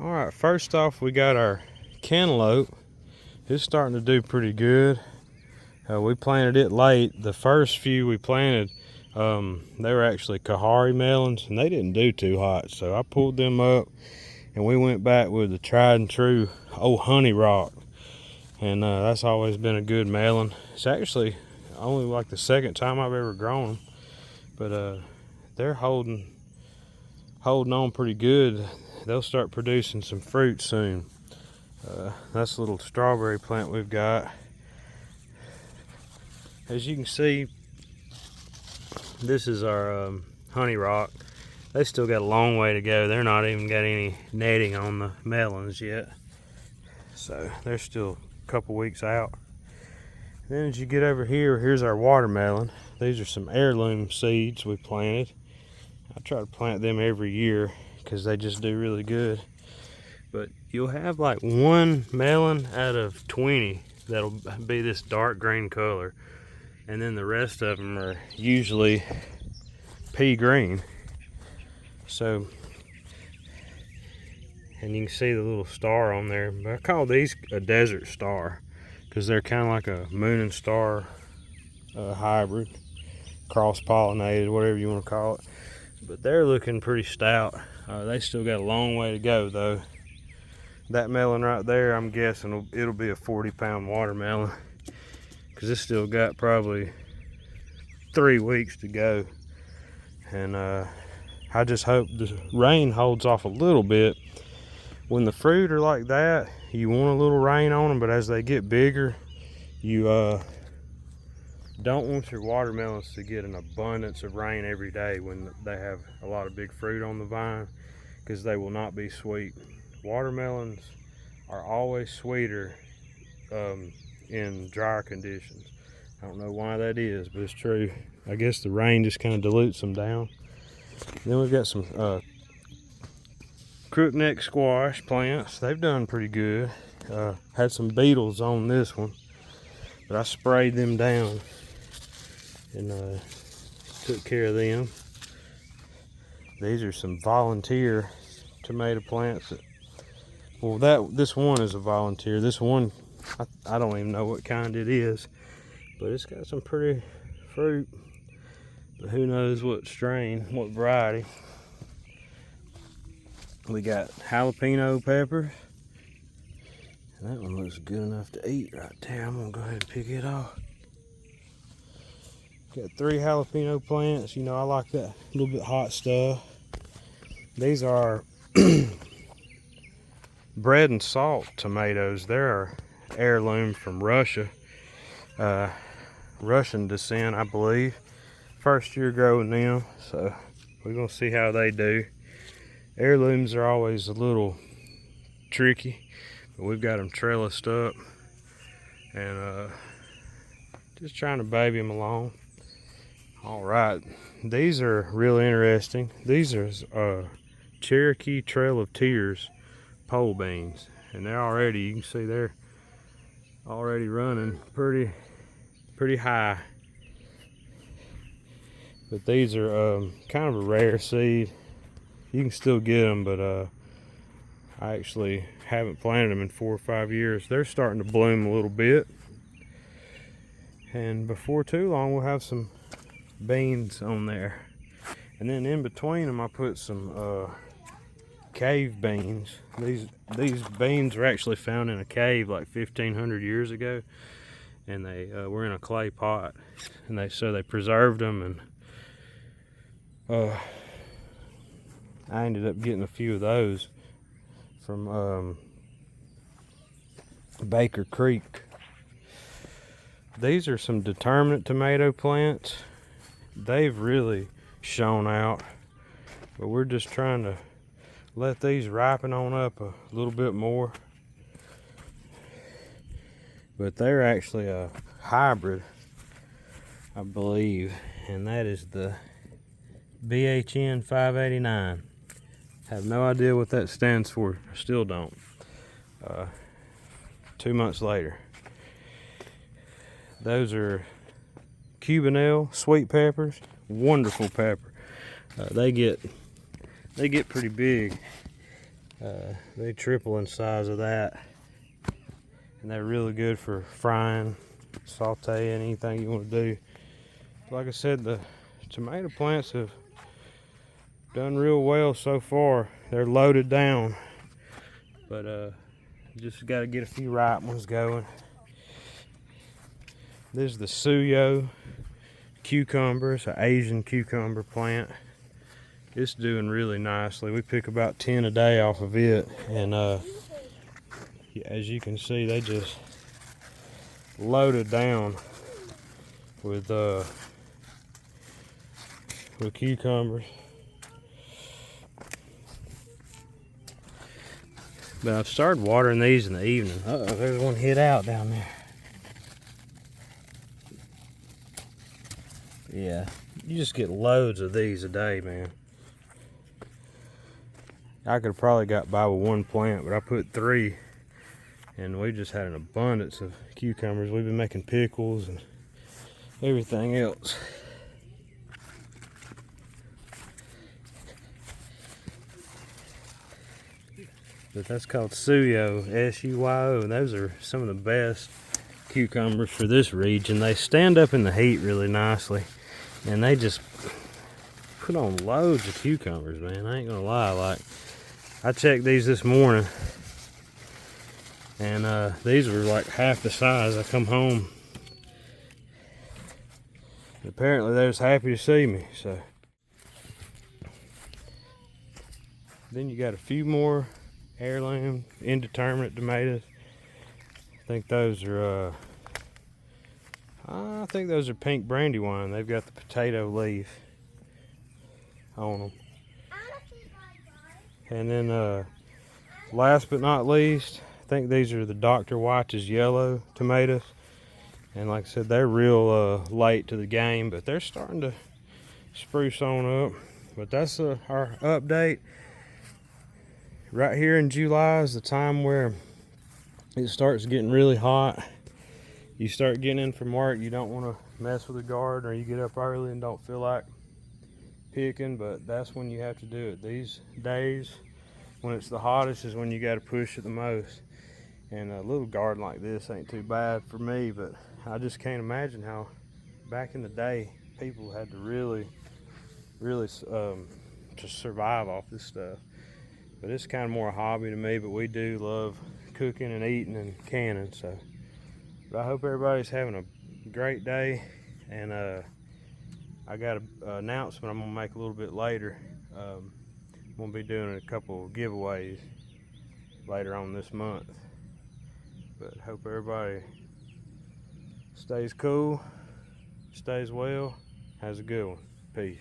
All right, first off, we got our cantaloupe. It's starting to do pretty good. We planted it late. The first few we planted, they were actually Kahari melons, and they didn't do too hot. So I pulled them up, and we went back with the tried and true old honey rock. And that's always been a good melon. It's actually only like the second time I've ever grown them. But they're holding on pretty good. They'll start producing some fruit soon. That's a little strawberry plant we've got. As you can see, this is our honey rock. They still got a long way to go. They're not even got any netting on the melons yet. So they're still a couple weeks out. Then as you get over here, here's our watermelon. These are some heirloom seeds we planted. I try to plant them every year because they just do really good. But you'll have like one melon out of 20 that'll be this dark green color, and then the rest of them are usually pea green. So, and you can see the little star on there. But I call these a desert star because they're kind of like a moon and star hybrid, cross-pollinated, whatever you want to call it. But they're looking pretty stout. They still got a long way to go though. That melon right there, I'm guessing it'll be a 40-pound watermelon because it's still got probably 3 weeks to go. And I just hope the rain holds off a little bit. When the fruit are like that, you want a little rain on them, but as they get bigger, you don't want your watermelons to get an abundance of rain every day when they have a lot of big fruit on the vine, because they will not be sweet. Watermelons are always sweeter in drier conditions. I don't know why that is, but it's true. I guess the rain just kind of dilutes them down. Then we've got some crookneck squash plants. They've done pretty good. Had some beetles on this one, but I sprayed them down and took care of them. These are some volunteer tomato plants. This one is a volunteer. This one, I don't even know what kind it is, but it's got some pretty fruit. But who knows what strain, what variety. We got jalapeno peppers. And that one looks good enough to eat right there. I'm gonna go ahead and pick it off. Got 3 jalapeno plants. You know, I like that little bit hot stuff. These are bread and salt tomatoes. They're heirloom from Russia. Russian descent, I believe. First year growing them, so we're gonna see how they do. Heirlooms are always a little tricky, but we've got them trellised up and just trying to baby them along. All right, these are really interesting. These are Cherokee Trail of Tears pole beans, and they're already, you can see they're already running pretty high. But these are kind of a rare seed. You can still get them, but I actually haven't planted them in 4 or 5 years. They're starting to bloom a little bit, and before too long we'll have some beans on there. And then in between them I put some cave beans. These beans were actually found in a cave like 1,500 years ago, and they were in a clay pot, and they preserved them. And I ended up getting a few of those from Baker Creek. These are some determinate tomato plants. They've really shown out, but we're just trying to let these ripen on up a little bit more. But they're actually a hybrid, I believe, and that is the BHN 589. Have no idea what that stands for. I still don't. 2 months later. Those are Cubanelle sweet peppers. Wonderful pepper. They get pretty big. They triple in size of that, and they're really good for frying, sauteing, anything you want to do. Like I said, the tomato plants have done real well so far. They're loaded down, but just got to get a few ripe ones going. This is the suyo cucumber. It's an Asian cucumber plant. It's doing really nicely. We pick about 10 a day off of it, and as you can see, they just loaded down with cucumbers. But I've started watering these in the evening. Uh-oh, there's one hid out down there. Yeah, you just get loads of these a day, man. I could have probably got by with one plant, but I put 3, and we just had an abundance of cucumbers. We've been making pickles and everything else. But that's called suyo, S-U-Y-O. Those are some of the best cucumbers for this region. They stand up in the heat really nicely, and they just put on loads of cucumbers, man. I ain't gonna lie. Like, I checked these this morning, and these were like half the size. I come home, apparently they're just happy to see me. So then you got a few more heirloom indeterminate tomatoes. I think those are pink brandywine. They've got the potato leaf on them. And then last but not least, I think these are the Dr. Watch's yellow tomatoes. And like I said, they're real late to the game, but they're starting to spruce on up. But that's our update. Right here in July is the time where it starts getting really hot. You start getting in from work, you don't want to mess with the garden, or you get up early and don't feel like picking, but that's when you have to do it. These days when it's the hottest is when you got to push it the most. And a little garden like this ain't too bad for me, but I just can't imagine how back in the day people had to really to survive off this stuff. But it's kind of more a hobby to me, but we do love cooking and eating and canning. So, but I hope everybody's having a great day, and I got an announcement I'm gonna make a little bit later. I'm gonna be doing a couple of giveaways later on this month. But hope everybody stays cool, stays well, has a good one. Peace.